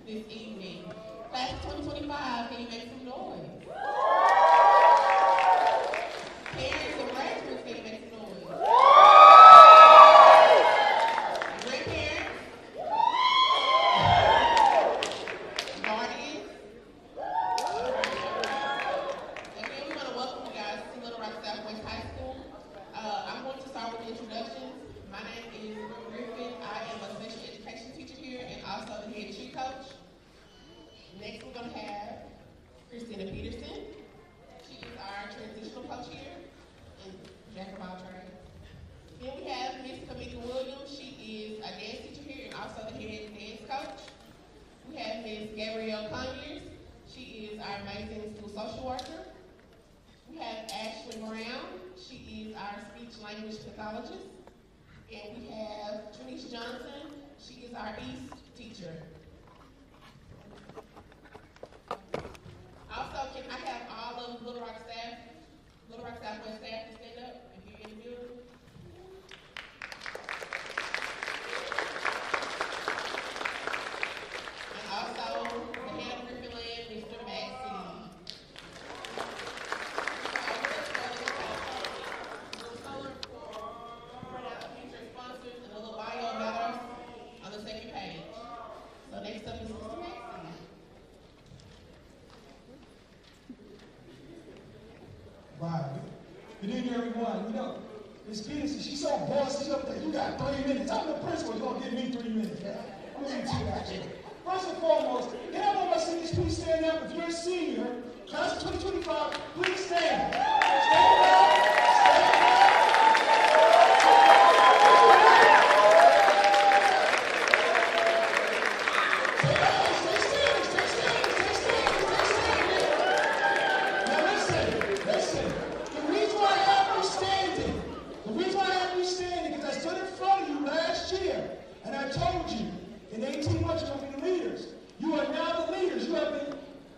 this evening. Class of 2025, can you make some noise? Parents and graduates, can you make some noise? Grandparents? Guardians? Again, we want to welcome you guys to Little Rock Southwest High School. I'm going to start with the introductions. My name is Gryphon. I am a special education teacher here and also the head tree coach. Next, we're going to have Christina Peterson. She is our transitional coach here and jack of all trades. Then we have Miss Kamika Williams. She is a dance teacher here and also the head dance coach. We have Miss Gabrielle Conyers. She is our amazing school social worker. We have Ashley Brown. She is our speech language pathologist. And we have Trinice Johnson. She is our East teacher. Also, can I have all of Little Rock Southwest staff to stand up if you're in the building? And also, the head of Gryphon Land, Mr. Maxie. Print out future sponsors and a little bio about us on the second page. So next up is Mr. Maxie. Wow. Good evening, everyone. You know, Ms. Peterson, she's so bossy. She's up there. You got 3 minutes. I'm the principal. You're going to give me 3 minutes. I'm going to give you 2, actually. First and foremost, can everyone my seniors please stand up? If you're a senior, class of 2025, please stand. Stand up. Stand up.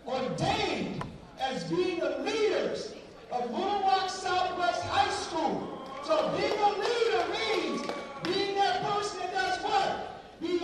Ordained as being the leaders of Little Rock Southwest High School. So being a leader means being that person that does what? Be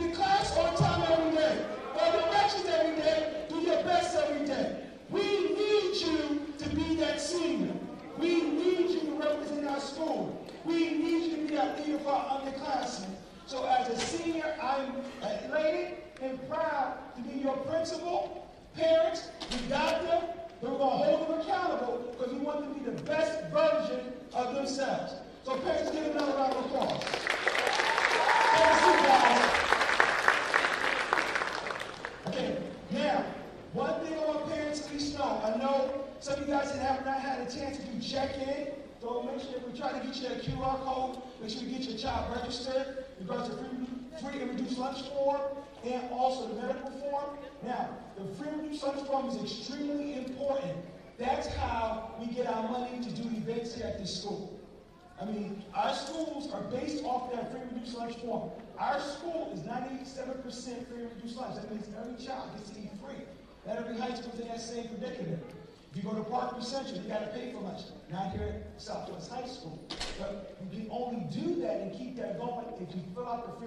the class on time every day. Follow directions every day. Do your best every day. We need you to be that senior. We need you to represent our school. We need you to be that leader for our underclassmen. So as a senior, I'm elated and proud to be your principal. Parents, we got them, but we're going to hold them accountable because we want them to be the best version of themselves. So parents, give another round of applause. Thank you, guys. Okay, now, one thing I want parents to at least know. I know some of you guys have not had a chance to do check-in, so make sure we try to get you that QR code. Make sure you get your child registered in regards to free and reduced lunch form and also the medical form. Now, the free and reduced lunch form is extremely important. That's how we get our money to do events here at this school. I mean, our schools are based off of that free and reduced lunch form. Our school is 97% free and reduced lunch. That means every child gets to eat free. Not every high school is in that same predicament. If you go to Parkview Central, you got to pay for lunch. Not here at Southwest High School. But you can only do that and keep that going if you fill out the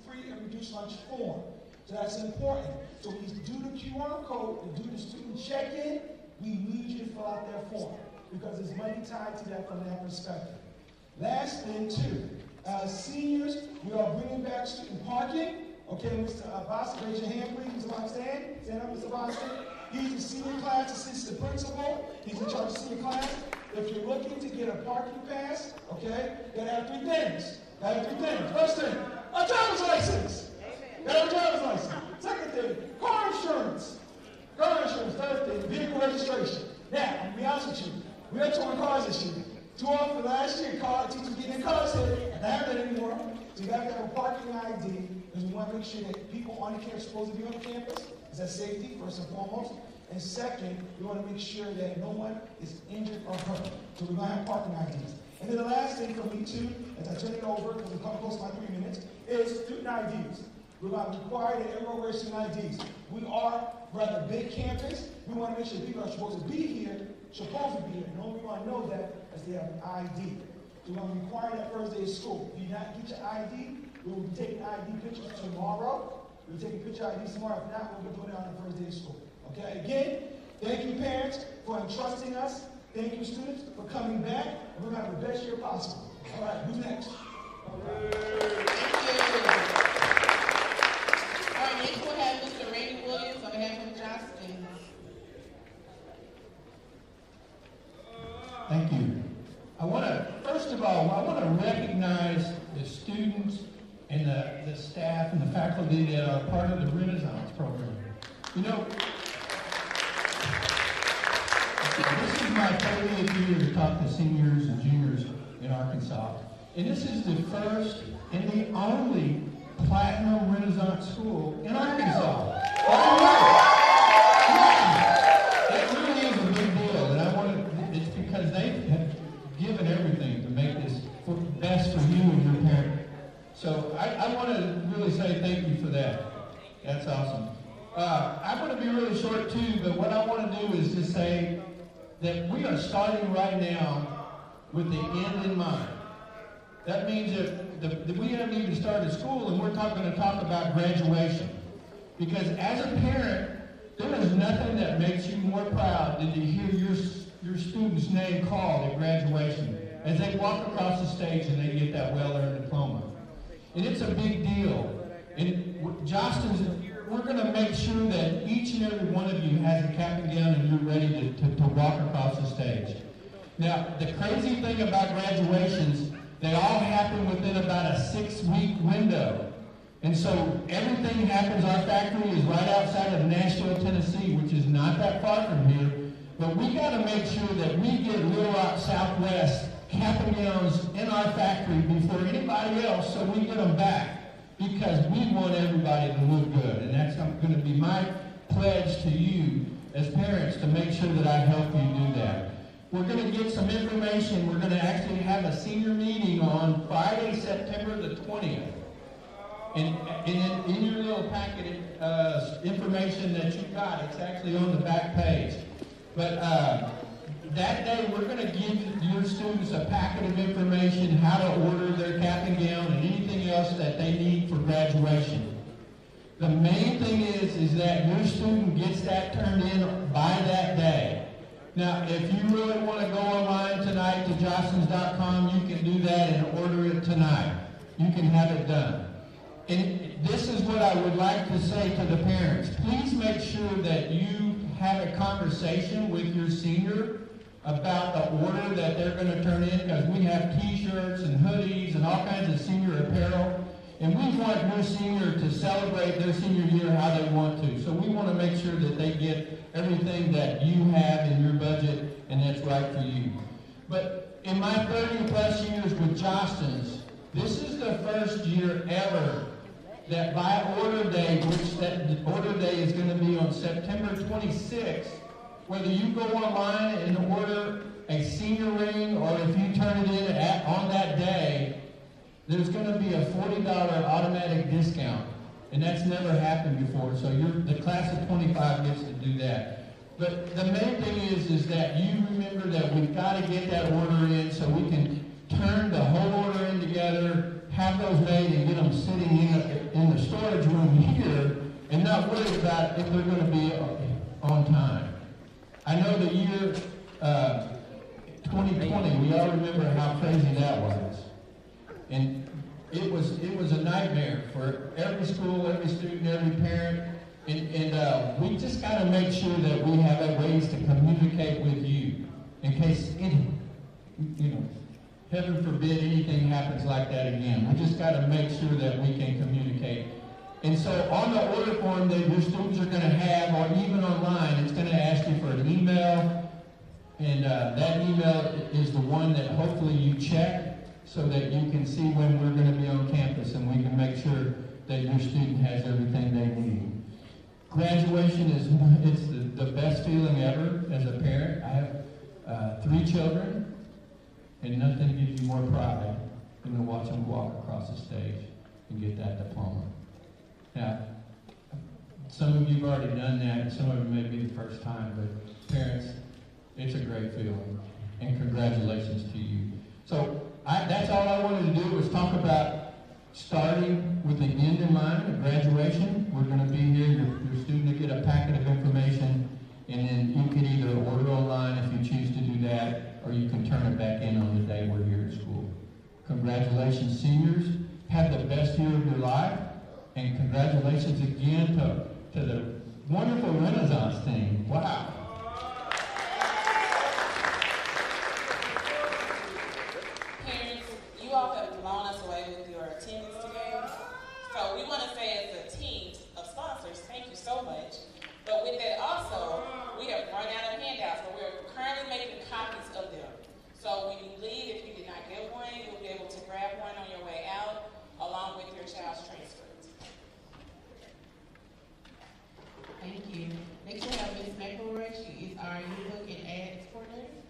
free and reduced lunch form. So that's important. So when you do the QR code and do the student check-in, we need you to fill out that form because there's money tied to that from that perspective. Last thing, too, seniors, we are bringing back student parking. Okay, Mr. Boston, raise your hand, please. Mr. Boston, stand up, Mr. Boston. He's the senior class assistant principal. He's in charge of senior class. If you're looking to get a parking pass, okay, you gotta have 3 things. Gotta have 3 things. First thing, a driver's license. Gotta have a driver's license. Second thing, car insurance. Car insurance. Third thing, vehicle registration. Now, I'm gonna be honest with you. We are towing cars this year. Too often last year, teachers getting in cars here. I don't have that anymore. So you gotta have a parking ID because we want to make sure that people on the campus supposed to be on campus. Is that safety, first and foremost? And second, we want to make sure that no one is injured or hurt. So we're going to have parking IDs. And then the last thing for me, too, as I turn it over, because we're coming close to my 3 minutes, is student IDs. We're going to require that everyone wears student IDs. We are rather big campus. We want to make sure people are supposed to be here, supposed to be here. And only want to know that as they have an ID. So we're going to require that first day of school. If you not get your ID, we will be taking ID pictures tomorrow. We'll take a picture of these tomorrow. If not, we'll be doing it on the first day of school. Okay? Again, thank you, parents, for entrusting us. Thank you, students, for coming back. And we're going to have the best year possible. All right, who's next? Thank you. All right, next we'll have Mr. Randy Williams on behalf of Johnston. Thank you. First of all, I want to recognize the students and the staff and the faculty that are part of the Renaissance program. You know, this is my 30th year to talk to seniors and juniors in Arkansas. And this is the first and the only Platinum Renaissance school in Arkansas. That really is a big deal, and it's because they have given everything to make this best for you and your parent. So I want to really say thank you for that. That's awesome. I'm going to be really short too, but what I want to do is just say that we are starting right now with the end in mind. That means that we haven't even started school, and we're going to talk about graduation. Because as a parent, there is nothing that makes you more proud than to hear your student's name called at graduation as they walk across the stage and they get that well-earned diploma. And it's a big deal. And we're going to make sure that each and every one of you has a cap and gown and you're ready to walk across the stage. Now, the crazy thing about graduations, they all happen within about a 6-week window. And so everything happens. Our factory is right outside of Nashville, Tennessee, which is not that far from here. But we got to make sure that we get Little Rock Southwest cap and gowns in our factory before anybody else, so we get them back. Because we want everybody to look good. And that's going to be my pledge to you as parents to make sure that I help you do that. We're going to get some information. We're going to actually have a senior meeting on Friday, September the 20th. And in your little packet information that you got, it's actually on the back page. But that day, we're going to give your students a packet of information, how to order their cap and gown, and anything else that they need for graduation. The main thing is that your student gets that turned in by that day. Now, if you really want to go online tonight to jostens.com, you can do that and order it tonight. You can have it done. And this is what I would like to say to the parents. Please make sure that you have a conversation with your senior about the order that they're going to turn in, because we have t-shirts and hoodies and all kinds of senior apparel. And we want your senior to celebrate their senior year how they want to. So we want to make sure that they get everything that you have in your budget and that's right for you. But in my 30-plus years with Johnston's, this is the first year ever that by order day, which that order day is going to be on September 26th, whether you go online and order a senior ring or if you turn it in on that day, there's going to be a $40 automatic discount. And that's never happened before. So the class of 25 gets to do that. But the main thing is that you remember that we've got to get that order in so we can turn the whole order in together, have those made, and get them sitting in the storage room here and not worry about if they're going to be on time. I know the year 2020, we all remember how crazy that was. And it was a nightmare for every school, every student, every parent. And we just got to make sure that we have ways to communicate with you in case heaven forbid anything happens like that again. We just got to make sure that we can communicate. And so on the order form that your students are going to have, or even online, it's going to ask you for an email. And that email is the one that hopefully you check so that you can see when we're going to be on campus and we can make sure that your student has everything they need. Graduation it's the best feeling ever as a parent. I have 3 children, and nothing gives you more pride than to watch them walk across the stage and get that diploma. Now, some of you have already done that, and some of it may be the first time, but parents, it's a great feeling, and congratulations to you. So that's all I wanted to do was talk about starting with the end in mind of graduation. We're And congratulations again to the wonderful Renaissance team. Wow. Parents, you all have blown us away with your attendance today. So we want to say as a team of sponsors, thank you so much. But with that also, we have run out of handouts, but we're currently making copies of them. So when you leave, if you did not get one, you'll be able to grab one on your way out, along with your child's transcript. Thank you. Next we have Ms. McElroy. She is our yearbook and ads coordinator.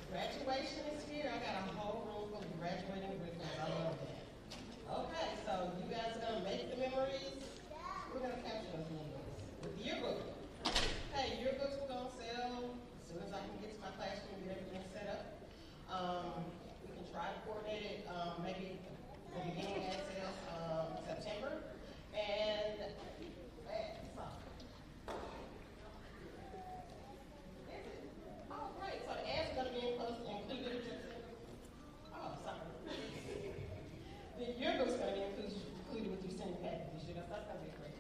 Graduation is here. I got a whole room full of graduating Gryphons. I love that. Okay, so you guys are gonna make the memories. We're gonna capture those memories with the yearbook. Hey, yearbooks we're gonna sell as soon as I can get to my classroom and get everything set up. We can try to coordinate it, maybe the beginning ad sales, September. And oh, great. So the ads are gonna be included. Oh, sorry. The yearbook's gonna be included with your sending packages. That's gonna be great.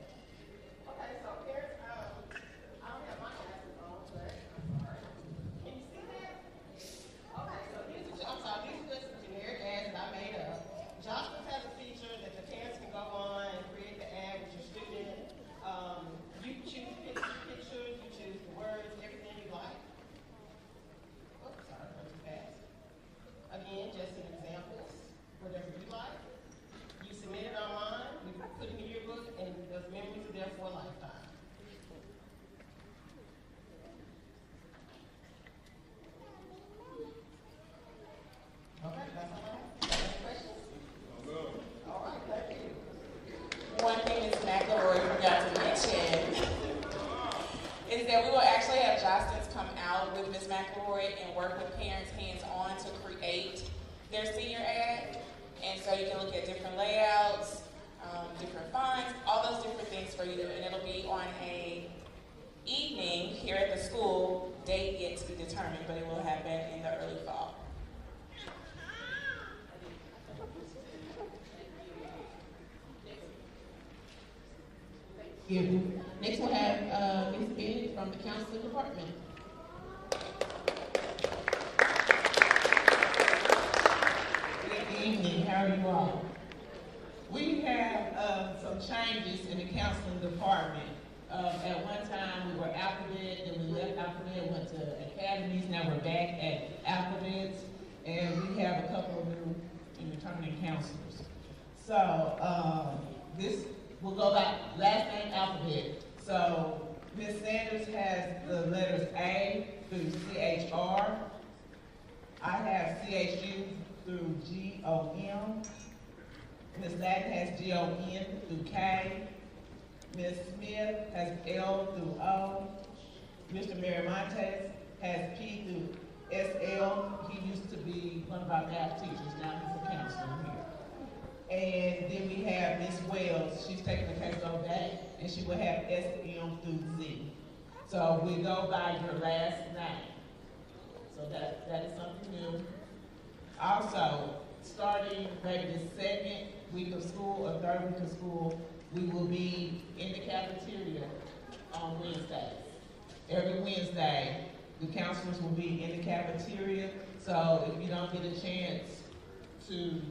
Okay, so parents, I don't have my glasses on, but I'm sorry. Can you see that? Okay, so these are just some generic ads that I made up. Jocelyn has a feature that the parents can go on and create the ad with your student. You choose pictures, you choose the words, everything you like. Oops, sorry, went too fast. Again, just some examples, whatever you like. You submit it online, we put it in your book, and those memories are there for a lifetime. Okay, that's all I have. Any questions? All right, thank you. One thing Ms. McElroy forgot to mention is that we will actually have Jostens come out with Ms. McElroy and work with parents hands-on to create their senior ad. And so you can look at different layouts, different fonts, all those different things for you. And it'll be on a evening here at the school, date yet to be determined, but it will happen in the early fall. Next we'll have Ms. Bennett from the counseling department. Good evening, how are you all? We have some changes in the counseling department. At one time, we were alphabet, then we left alphabet, went to academies, now we're back at alphabets, and we have a couple of new and returning counselors. So, this will go by last name alphabet. So, Ms. Sanders has the letters A through CHR. I have CHU through GOM. Ms. Ladden has GON through K. Ms. Smith has L through O. Mr. Miramontes has P through SL. He used to be one of our math teachers, now he's a counselor here. And then we have Ms. Wells, she's taking the case over back, and she will have SM through Z. So we go by your last name. So that is something new. Also, starting maybe the second week of school or third week of school, we will be in the cafeteria on Wednesdays. Every Wednesday, the counselors will be in the cafeteria. So if you don't get a chance to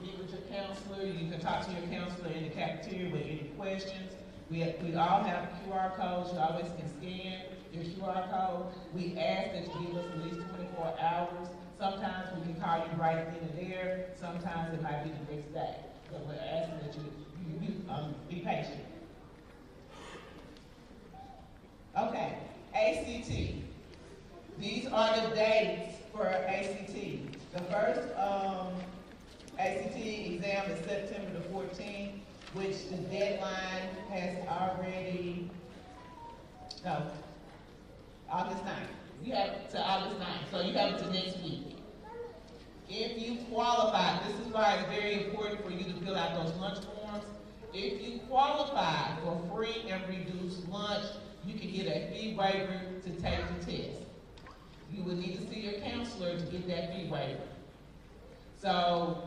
meet with your counselor, you can talk to your counselor in the cafeteria with any questions. We all have QR codes. You always can scan your QR code. We ask that you give us at least 24 hours. Sometimes we can call you right then and there. Sometimes it might be the next day. So we're asking that you be patient. Okay, ACT. These are the dates for ACT. The first ACT exam is September the 14th, which the deadline has already, no, August 9th. You have to August 9th, so you have it to next week. If you qualify, this is why it's very important for you to fill out those lunch forms. If you qualify for free and reduced lunch, you can get a fee waiver to take the test. you will need to see your counselor to get that fee waiver. So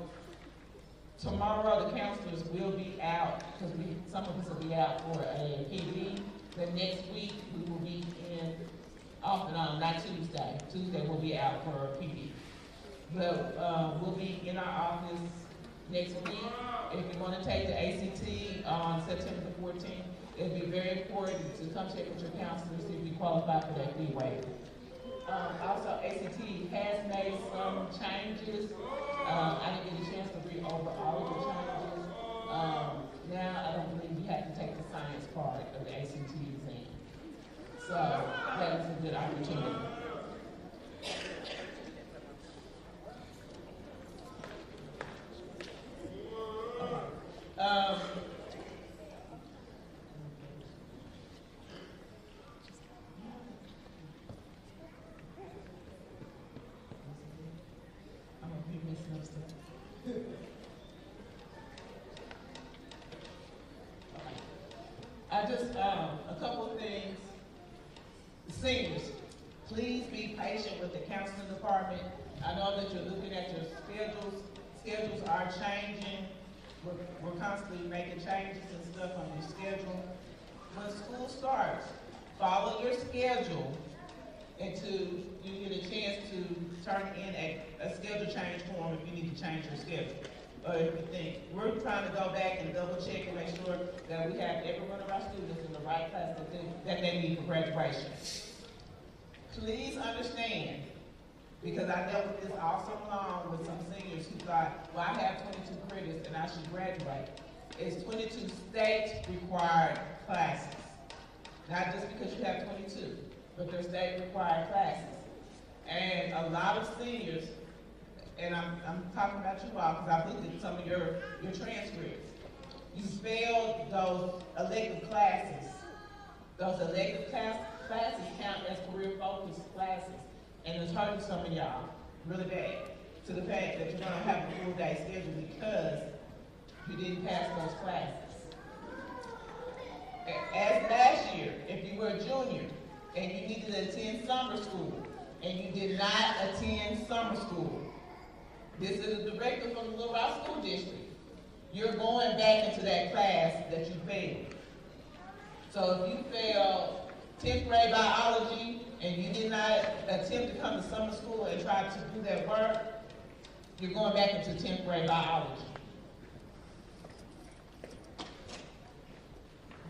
tomorrow the counselors will be out, because some of us will be out for a PD. The next week we will be in, off and on, not Tuesday. Tuesday we'll be out for a PD. But we'll be in our office next week. If you want to take the ACT on September the 14th, it'll be very important to come check with your counselor to see if you qualify for that fee waiver. Also, ACT has made some changes. I didn't get a chance to read over all of the changes. Now I don't believe you have to take the science part of the ACT exam. So that is a good opportunity. A couple of things. Seniors, please be patient with the counseling department. I know that you're looking at your schedules. Schedules are changing. We're constantly making changes and stuff on your schedule. When school starts, follow your schedule until you get a chance to turn in a schedule change form if you need to change your schedule. Or if you think, we're trying to go back and double check and make sure that we have every one of our students in the right class that they need for graduation. Please understand, because I dealt with this all summer long with some seniors who thought, well, I have 22 credits and I should graduate. It's 22 state required classes. Not just because you have 22, but they're state required classes. And a lot of seniors, and I'm talking about you all because I've looked at some of your transcripts. You failed those elective classes. Those elective classes count as career-focused classes. And it's hurting some of y'all really bad to the fact that you're going to have a full-day schedule because you didn't pass those classes. As last year, if you were a junior and you needed to attend summer school and you did not attend summer school, this is a directive from the Little Rock School District. You're going back into that class that you failed. So if you failed 10th grade biology and you did not attempt to come to summer school and try to do that work, you're going back into 10th grade biology.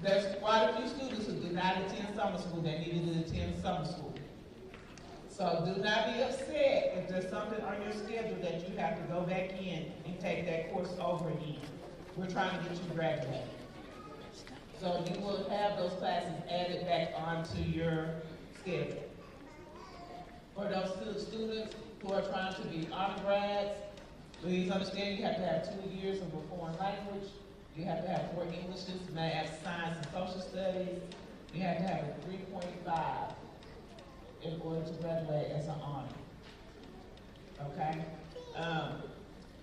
There's quite a few students who did not attend summer school that needed to attend summer school. So do not be upset if there's something on your schedule that you have to go back in and take that course over again. We're trying to get you graduated. So you will have those classes added back onto your schedule. For those students who are trying to be honor grads, please understand you have to have 2 years of a foreign language. You have to have 4 Englishes, math, science, and social studies. You have to have a 3.5 in order to graduate as an honor. Okay?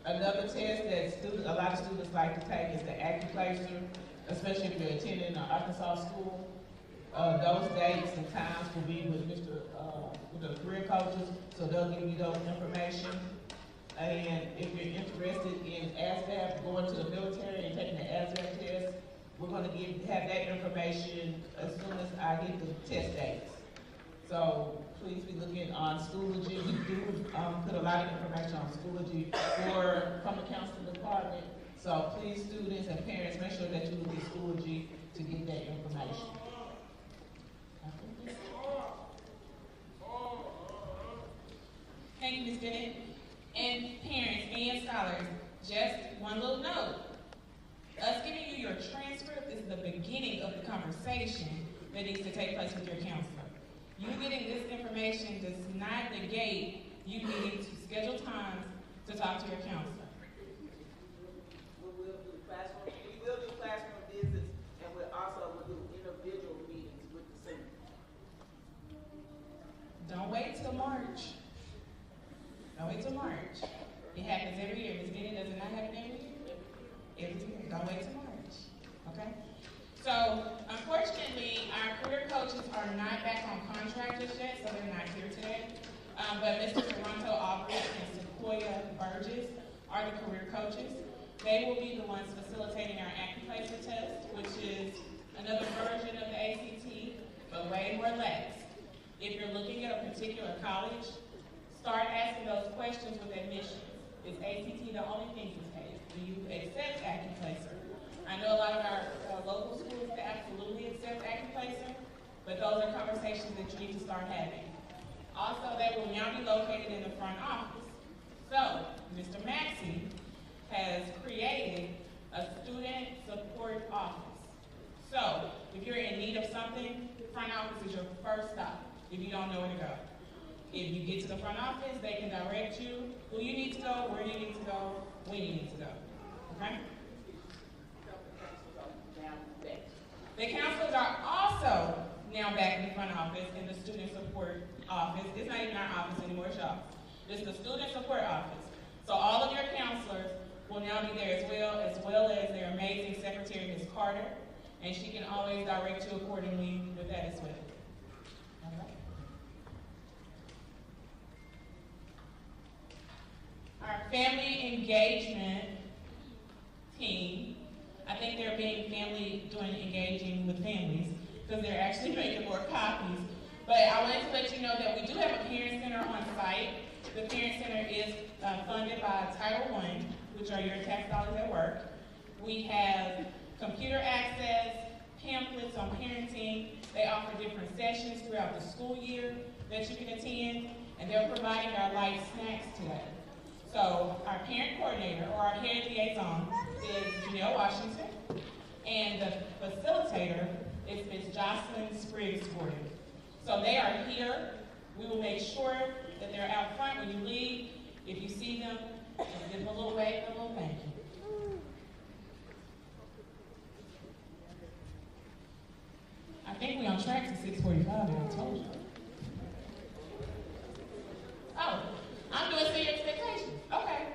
Another test that a lot of students like to take is the Accuplacer, especially if you're attending an Arkansas school. Those dates and times will be with with the career coaches, so they'll give you those information. And if you're interested in ASVAB, going to the military and taking the ASVAB test, we're going to have that information as soon as I get the test dates. So please be looking on Schoology. We do put a lot of information on Schoology from the counseling department. So please, students and parents, make sure that you look at Schoology to get that information. Thank you, Ms. Bennett. And parents and scholars, just one little note. Us giving you your transcript is the beginning of the conversation that needs to take place with your counselor. You getting this information does not negate you needing to schedule times to talk to your counselor. We will do classroom visits, and we'll also do individual meetings with the seniors. Don't wait till March. Don't wait till March. It happens every year. Ms. Bennett, does it not happen every year? Every year. Don't wait till March. Okay? So, unfortunately, our career coaches are not back on contract just yet, so they're not here today. But Mr. Toronto Aubrey and Sequoia Burgess are the career coaches. They will be the ones facilitating our AccuPlacer test, which is another version of the ACT, but way more lax. If you're looking at a particular college, start asking those questions with admissions. Is ACT the only thing you take? Do you accept AccuPlacer? I know a lot of our local schools that absolutely accept AccuPlacer, but those are conversations that you need to start having. Also, they will now be located in the front office. So, Mr. Maxey has created a student support office. So, if you're in need of something, front office is your first stop if you don't know where to go. If you get to the front office, they can direct you who you need to go, where you need to go, when you need to go. Okay? The counselors are also now back in the front office in the student support office. It's not even our office anymore, it's y'all. It's the student support office. So all of your counselors will now be there as well as their amazing secretary, Ms. Carter, and she can always direct you accordingly with that as well. All right. Our family engagement team, I think they're being doing engaging with families because they're actually making more copies. But I wanted to let you know that we do have a parent center on site. The parent center is funded by Title I, which are your tax dollars at work. We have computer access, pamphlets on parenting. They offer different sessions throughout the school year that you can attend, and they're providing our light snacks today. So our parent coordinator, or our head liaison, is Janelle Washington, and the facilitator is Ms. Jocelyn Spriggs-Gordon. So they are here. We will make sure that they're out front when you leave. If you see them, just give them a little wave and a little thank you. I think we're on track to 6:45, I told you. Oh, I'm doing senior expectations. Okay.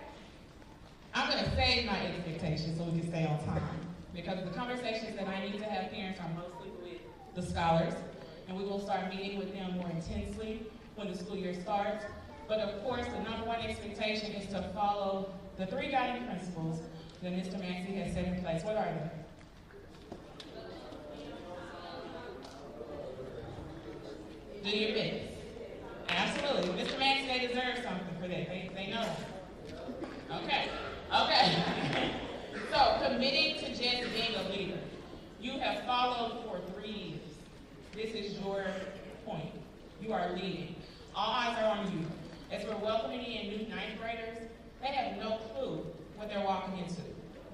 I'm going to save my expectations so we can stay on time. Because the conversations that I need to have parents are mostly with the scholars. And we will start meeting with them more intensely when the school year starts. But of course, the number one expectation is to follow the 3 guiding principles that Mr. Maxey has set in place. What are they? Do your best. Absolutely. Mr. Maxey, they deserve something for that. They know. Okay. Okay. So, committing to just being a leader. You have followed for 3 years. This is your point. You are leading. All eyes are on you. As we're welcoming in new 9th graders, they have no clue what they're walking into.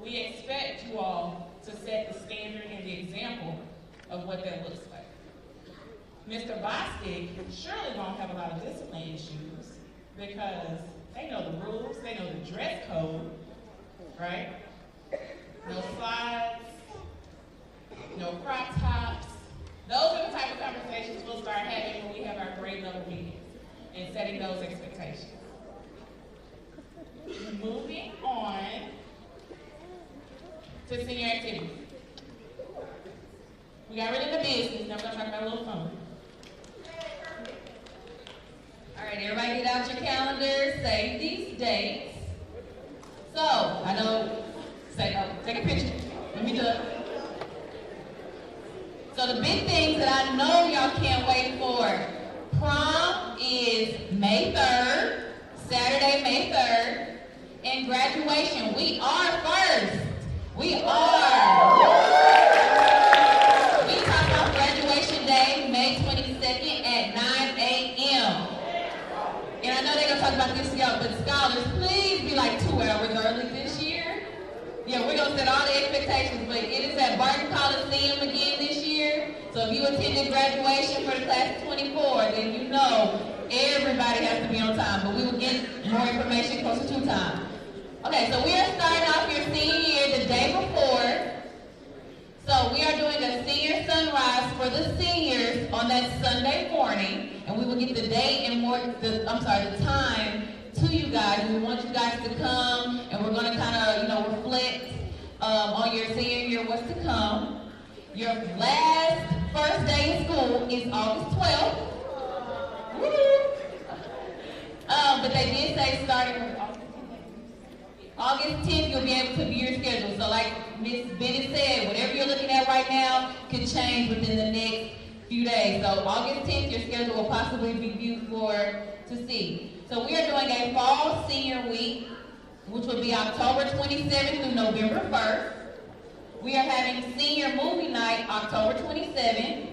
We expect you all to set the standard and the example of what that looks like. Mr. Bostic surely won't have a lot of discipline issues because they know the rules, they know the dress code, right? No slides, no crop tops. Those are the type of conversations we'll start having when we have our grade level meetings and setting those expectations. Moving on to senior activities. We got rid of the business, now we're going to talk about a little fun. All right, everybody get out your calendars, save these dates. So, I know, take a picture. Let me do it. So the big things that I know y'all can't wait for. Prom is May 3rd, Saturday, May 3rd. And graduation, we are first. We are. We talk about graduation day, May 22nd at 9 a.m. And I know they're going to talk about this, y'all, but scholars, please be like 2 hours early this year. Yeah, we're going to set all the expectations, but it is at Barton Coliseum again this year. So if you attended graduation for the class of 24, then you know everybody has to be on time, but we will get more information closer to time. Okay, so we are starting off your senior year the day before. So we are doing a senior sunrise for the seniors on that Sunday morning, and we will get the date and the time to you guys. We want you guys to come, and we're going to kind of, reflect on your senior year, what's to come. Your first day of school is August 12th. Woo! But they did say starting August 10th, you'll be able to view your schedule. So like Ms. Bennett said, whatever you're looking at right now could change within the next few days. So August 10th, your schedule will possibly be viewed to see. So we are doing a fall senior week, which will be October 27th through November 1st. We are having senior movie night October 27th.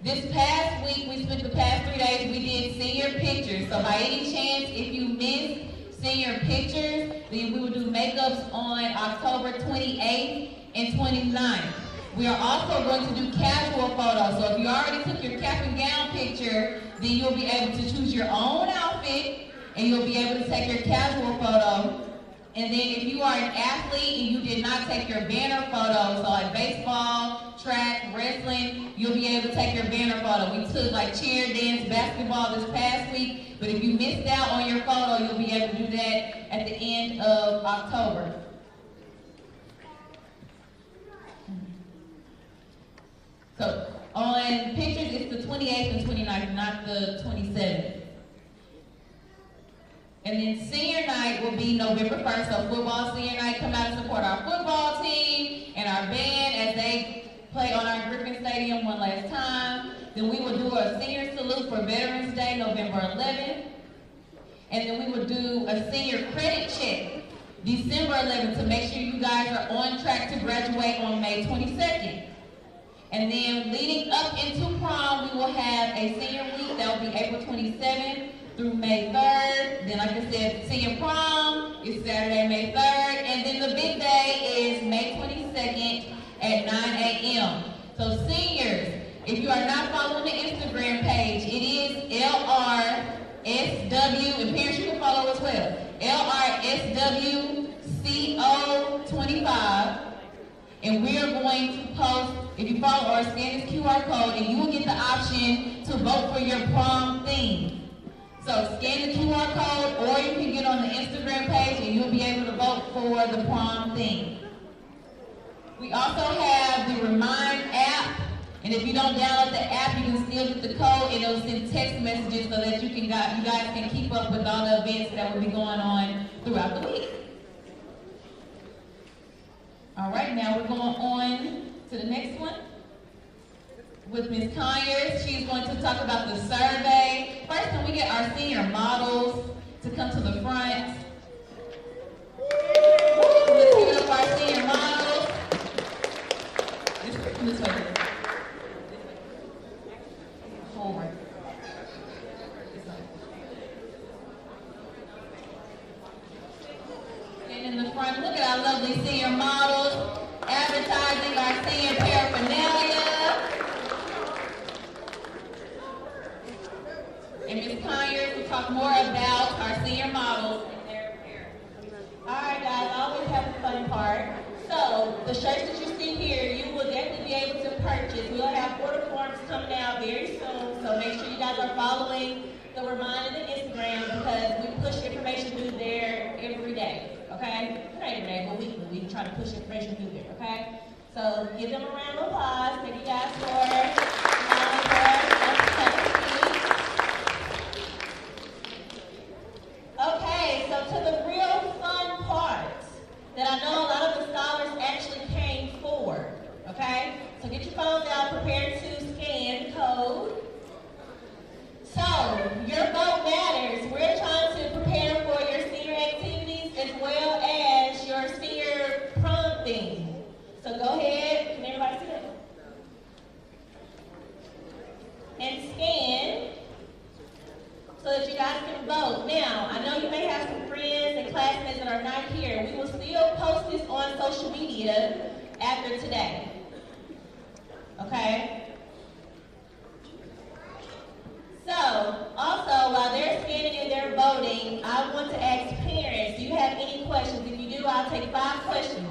This past week, we spent the past 3 days, we did senior pictures. So by any chance, if you missed senior pictures, then we will do makeups on October 28th and 29th. We are also going to do casual photos. So if you already took your cap and gown picture, then you'll be able to choose your own outfit and you'll be able to take your casual photo. And then if you are an athlete and you did not take your banner photo, so like baseball, track, wrestling, you'll be able to take your banner photo. We took like cheer, dance, basketball this past week, but if you missed out on your photo, you'll be able to do that at the end of October. So on pictures, it's the 28th and 29th, not the 27th. And then senior night will be November 1st, so football senior night. Come out and support our football team and our band as they play on our Gryphon Stadium one last time. Then we will do a senior salute for Veterans Day, November 11th. And then we will do a senior credit check, December 11th, to make sure you guys are on track to graduate on May 22nd. And then leading up into prom, we will have a senior week that will be April 27th through May 3rd. Then, like I said, senior prom is Saturday, May 3rd. And then the big day is May 22nd at 9 a.m. So seniors, if you are not following the Instagram page, it is LRSW, and parents, you can follow as well, LRSWCO25. And we are going to post, if you follow or scan this QR code, and you will get the option to vote for your prom theme. So scan the QR code, or you can get on the Instagram page and you'll be able to vote for the prom theme. We also have the Remind app, and if you don't download the app, you can still get the code and it'll send text messages so that you guys can keep up with all the events that will be going on throughout the week. All right, now we're going on to the next one with Ms. Conyers. She's going to talk about the survey. First, can we get our senior models to come to the front? Let's give it up for our senior models. This way. Forward. And in the front, look at our lovely senior models advertising our senior paraphernalia. And Ms. Conyers will talk more about our senior models and their appearance. All right, guys, I always have the fun part. So, the shirts that you see here, you will definitely be able to purchase. We'll have order forms coming out very soon, so make sure you guys are following the Remind and the Instagram because we push information through there every day, okay? Not every day, but weekly. We try to push information through there, okay? So, give them a round of applause. Thank you guys for Okay, so to the real fun part that I know a lot of the scholars actually came for, okay? So get your phones out, prepare to scan the code. So, your vote matters. We're trying to prepare for your senior activities as well as your senior prom theme. So go ahead, can everybody see that? And scan so that you guys can vote. Now, I know you may have some friends and classmates that are not here. We will still post this on social media after today. Okay? So, also, while they're scanning and they're voting, I want to ask parents, do you have any questions? If you do, I'll take 5 questions.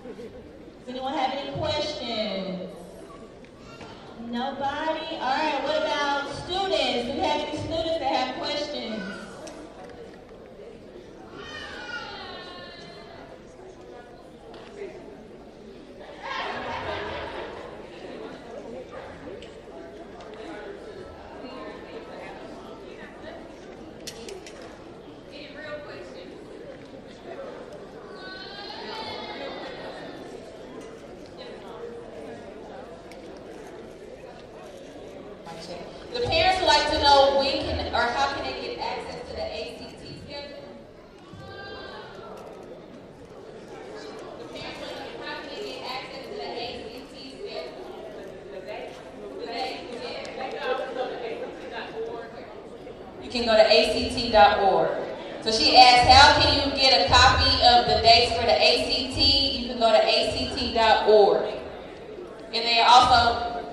Does anyone have any questions? Nobody? All right, what about students? Do we have any students that have questions? can go to ACT.org. So she asked, how can you get a copy of the dates for the ACT? You can go to ACT.org. And they also,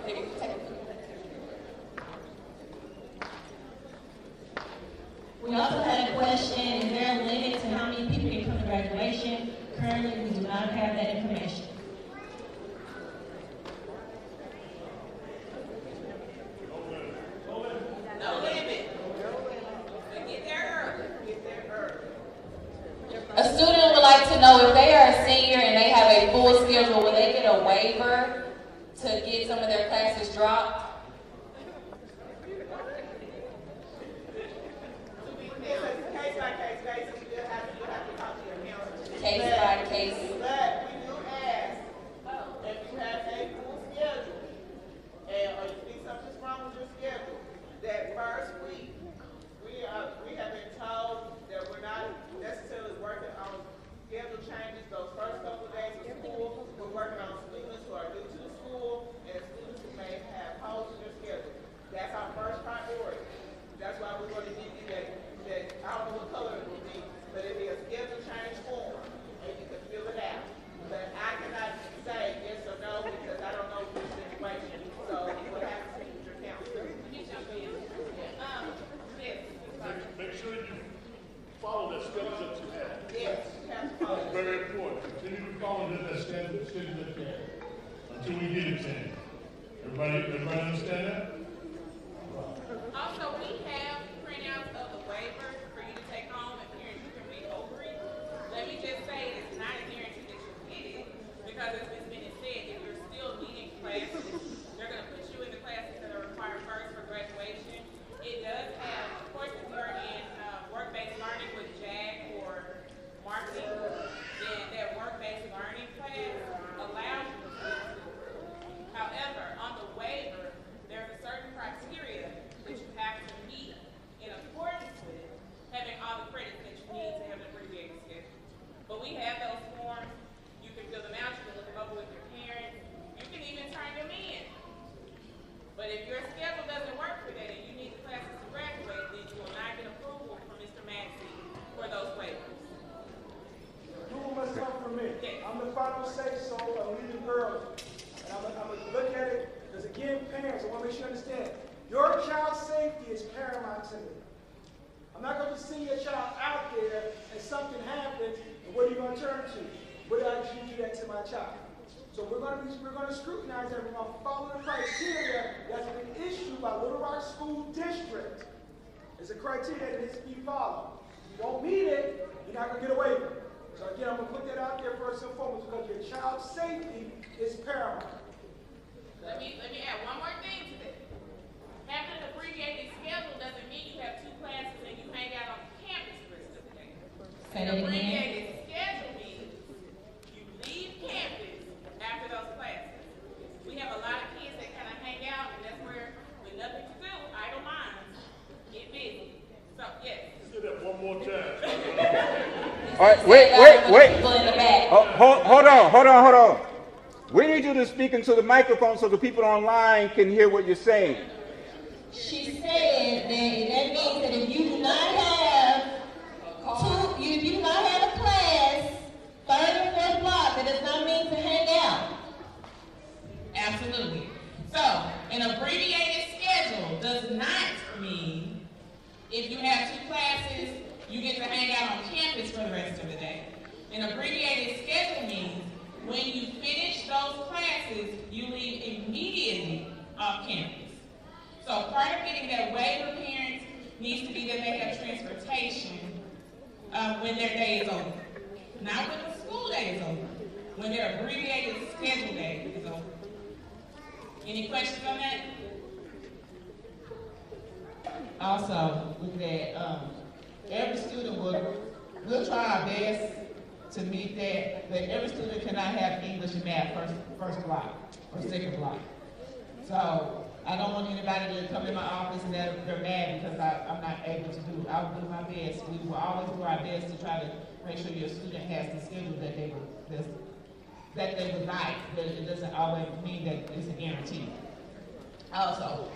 we also had a question, is there a limit to how many people can come to graduation? Currently, we do not have that information. No limit. But get there early. Get there early. a student would like to know if they are a senior and they have a full schedule, will they get a waiver to get some of their classes dropped? Case by case basis, you have to talk to your counselor. Case by case. But we do ask if you have a full schedule, or you think something's wrong with your schedule, that first week, we have been told that we're not necessarily working on schedule changes. Those first couple of days of school, we're working on students who are new to the school and students who may have holes in their schedule. That's our first priority. That's why we're going to give you that I don't know what color it will be, but it'll be a schedule change form, and you can fill it out. But I cannot say yes or no because I don't know the situation. So we'll have to speak with your counselor. Make sure you follow that schedule that you have. Yes, you have to follow. It's very important. Continue to follow that schedule that you have until we get it changed. Everybody understand that? Also, we have printouts of the waiver for you to take home and parents you can read over it. Let me just say it's not a guarantee that you'll get it because as Ms. Bennett said, if you're still needing classes, they're going to put you in the classes that are required first for graduation. It does have, of course, if you're in work-based learning with JAG or marketing, then that work-based learning class allows you to do it. However, on the waiver, there's a certain criteria that you have to meet in accordance with having all the credits that you need to have an abbreviated schedule. But we have those forms. You can fill them out. You can look them over with your parents. You can even turn them in. But if your schedule doesn't work for that and you need the classes to graduate, then you will not get approval from Mr. Maxey for those waivers. Approval must come from me. Yes. I'm the final say-so of leaving early. And I'm gonna look at it, because again, parents, I want to make sure you understand, your child's safety is paramount to me. I'm not going to send your child out there and something happens, and what are you going to turn to? What did I do that to my child? So we're going to scrutinize that. We're going to follow the criteria that's been issued by Little Rock School District. It's a criteria that needs to be followed. If you don't meet it, you're not going to get a waiver. So again, I'm going to put that out there first and foremost because your child's safety is paramount. Let me add one more thing to that. Having an abbreviated schedule doesn't mean you have two classes and you hang out on campus the rest of the day. Say An that again. abbreviated schedule means you leave campus after those classes. We have a lot of kids that kind of hang out, and that's where, with nothing to do, idle minds, get busy. So, yes. Say that one more time. All right, wait. People in the back. Oh, hold on. We need you to speak into the microphone so the people online can hear what you're saying. She said that means that if you do not have if you do not have a class, third or fourth block, that does not mean to hang out. Absolutely. So, an abbreviated schedule does not mean if you have two classes, you get to hang out on campus for the rest of the day. An abbreviated schedule means when you finish those classes, you leave immediately off campus. So part of getting that waiver, parents, needs to be that they have transportation when their day is over. Not when the school day is over. When their abbreviated schedule day is over. Any questions on that? Also, with that, every student we'll try our best to meet that, but every student cannot have English and math first block or second block. So I don't want anybody to come in my office and they're mad because I'm not able to do it. I will do my best. We will always do our best to try to make sure your student has the schedule that they would like, but it doesn't always mean that it's a guarantee. Also,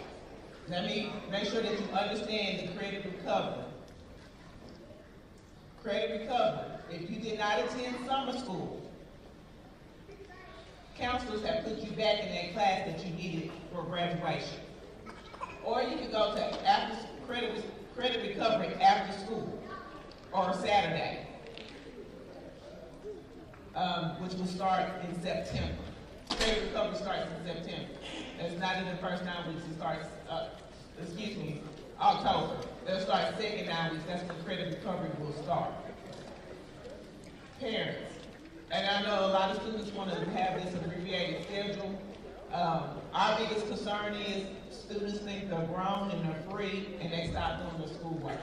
Let me make sure that you understand the credit recovery. Credit recovery. If you did not attend summer school, counselors have put you back in that class that you needed for graduation. Or you could go to credit recovery after school or Saturday, which will start in September. Credit recovery starts in September. It's not in the first 9 weeks. It starts, October. It'll start the second 9 weeks. That's when credit recovery will start. Parents. And I know a lot of students want to have this abbreviated schedule. Our biggest concern is students think they're grown and they're free and they stop doing their schoolwork.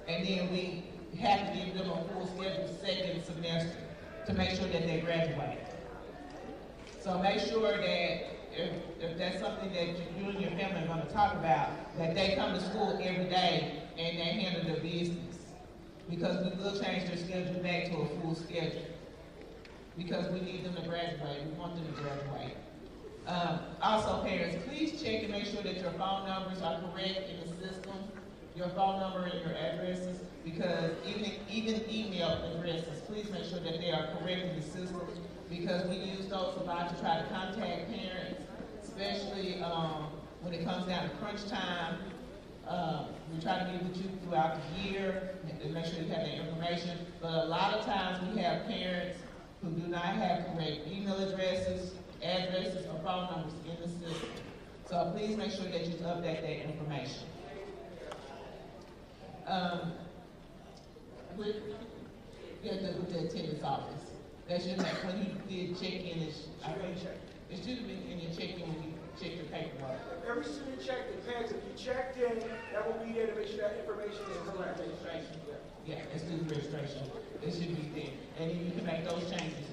And then we have to give them a full schedule second semester to make sure that they graduate. So make sure that if that's something that you and your family are going to talk about, that they come to school every day and they handle their business. Because we will change their schedule back to a full schedule. Because we need them to graduate. We want them to graduate. Also, parents, please check and make sure that your phone numbers are correct in the system. Your phone number and your addresses, because even email addresses, please make sure that they are correct in the system, because we use those a lot to try to contact parents, especially when it comes down to crunch time. We try to meet with you throughout the year and make sure you have that information. But a lot of times we have parents who do not have correct email addresses, or phone numbers in the system. So please make sure that you update that information. With the attendance office. That should make, when you did check-in, it should have been in your check-in when you check your paperwork. Every student checked in, parents, if you checked in, that will be there to make sure that information is correct. Registration. Yeah, it's student registration. It should be there. And then you can make those changes